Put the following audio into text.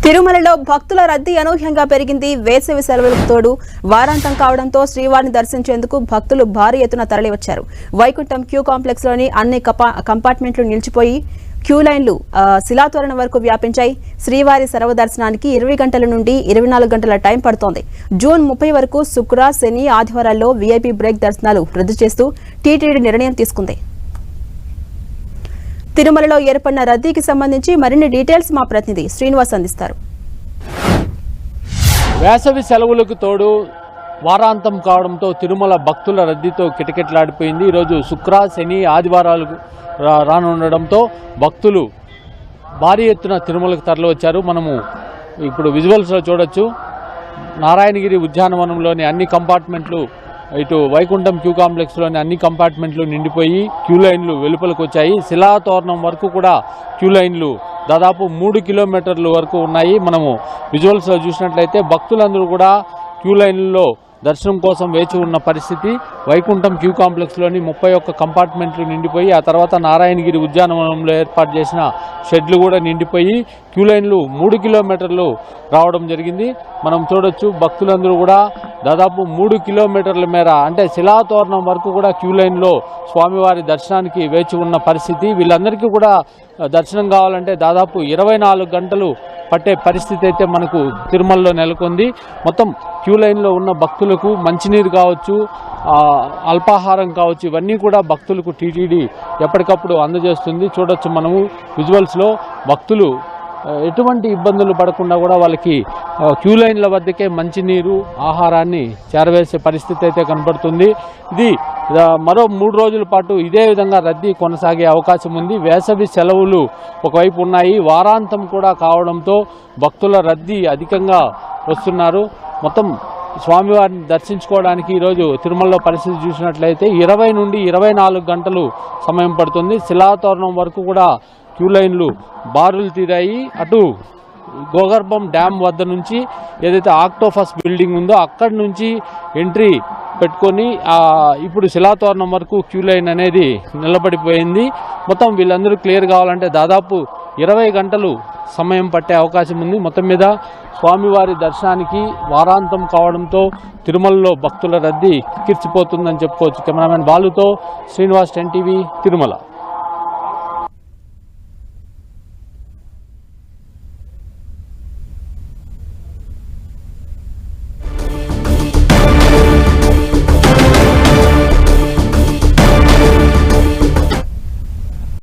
తిరుమలలో భక్తుల రద్దీ అనూహ్యంగా పెరిగింది. వేసవి సెలవులకు తోడు వారాంతం కావడంతో శ్రీవారిని దర్శించేందుకు భక్తులు భారీ ఎత్తున తరలివచ్చారు. వైకుంఠం క్యూ కాంప్లెక్స్ లోని అన్ని కంపార్ట్మెంట్లు నిలిచిపోయి క్యూ లైన్లు శిలాతోరణం వరకు వ్యాపించాయి. శ్రీవారి సర్వదర్శనానికి 20 గంటల నుండి 24 గంటల టైం పడుతోంది. జూన్ 30 వరకు శుక్ర, శని, ఆదివారాల్లో వీఐపీ బ్రేక్ దర్శనాలు రద్దు చేస్తూ టీటీడీ నిర్ణయం తీసుకుంది. తిరుమలలో ఏర్పడిన రద్దీకి సంబంధించి మరిన్ని డీటెయిల్స్ మా ప్రతినిధి శ్రీనివాస్ అందిస్తారు. వేసవి సెలవులకు తోడు వారాంతం కావడంతో తిరుమల భక్తుల రద్దీతో కిటకిటలాడిపోయింది. ఈరోజు శుక్ర, శని, ఆదివారాలు రానుండడంతో భక్తులు భారీ ఎత్తున తిరుమలకు తరలివచ్చారు. మనము ఇప్పుడు విజువల్స్లో చూడొచ్చు. నారాయణగిరి ఉద్యానవనంలోని అన్ని కంపార్ట్మెంట్లు, ఇటు వైకుంఠం క్యూ కాంప్లెక్స్లోని అన్ని కంపార్ట్మెంట్లు నిండిపోయి క్యూ లైన్లు వెలుపలకు వచ్చాయి. శిలాతోరణం వరకు కూడా క్యూ లైన్లు దాదాపు 3 కిలోమీటర్ల వరకు ఉన్నాయి. మనము విజువల్స్లో చూసినట్లయితే భక్తులందరూ కూడా క్యూ లైన్లలో దర్శనం కోసం వేచి ఉన్న పరిస్థితి. వైకుంఠం క్యూ కాంప్లెక్స్లోని 31 కంపార్ట్మెంట్లు నిండిపోయి, ఆ తర్వాత నారాయణగిరి ఉద్యానవనంలో ఏర్పాటు చేసిన షెడ్లు కూడా నిండిపోయి క్యూ లైన్లు 3 కిలోమీటర్లు రావడం జరిగింది. మనం చూడొచ్చు, భక్తులందరూ కూడా దాదాపు 3 కిలోమీటర్ల మేర అంటే శిలాతోరణం వరకు కూడా క్యూ లైన్లో స్వామివారి దర్శనానికి వేచి ఉన్న పరిస్థితి. వీళ్ళందరికీ కూడా దర్శనం కావాలంటే దాదాపు 24 గంటలు పట్టే పరిస్థితి అయితే మనకు తిరుమలలో నెలకొంది. మొత్తం క్యూ లైన్లో ఉన్న భక్తులకు మంచినీరు కావచ్చు, అల్పాహారం కావచ్చు, ఇవన్నీ కూడా భక్తులకు టీటీడీ ఎప్పటికప్పుడు అందజేస్తుంది. చూడొచ్చు మనము విజువల్స్లో భక్తులు ఎటువంటి ఇబ్బందులు పడకుండా కూడా వాళ్ళకి క్యూ లైన్ల వద్దకే మంచినీరు, ఆహారాన్ని చేరవేసే పరిస్థితి అయితే కనబడుతుంది. ఇది మరో 3 రోజుల పాటు ఇదే విధంగా రద్దీ కొనసాగే అవకాశం ఉంది. వేసవి సెలవులు ఒకవైపు ఉన్నాయి, వారాంతం కూడా కావడంతో భక్తుల రద్దీ అధికంగా వస్తున్నారు. మొత్తం స్వామివారిని దర్శించుకోవడానికి ఈరోజు తిరుమలలో పరిస్థితి చూసినట్లయితే 20 నుండి 24 గంటలు సమయం పడుతుంది. శిలాతోరణం వరకు కూడా క్యూ లైన్లు బారులు తీరాయి. అటు గోగర్భం డ్యామ్ వద్ద నుంచి ఏదైతే ఆక్టోపస్ బిల్డింగ్ ఉందో అక్కడి నుంచి ఎంట్రీ పెట్టుకొని ఇప్పుడు శిలాతోరణం వరకు క్యూ లైన్ అనేది నిలబడిపోయింది. మొత్తం వీళ్ళందరూ క్లియర్ కావాలంటే దాదాపు 20 గంటలు సమయం పట్టే అవకాశం ఉంది. మొత్తం మీద స్వామివారి దర్శనానికి వారాంతం కావడంతో తిరుమలలో భక్తుల రద్దీ కిర్చిపోతుందని చెప్పుకోవచ్చు. కెమెరామెన్ బాలుతో శ్రీనివాస్, 10 టీవీ, తిరుమల.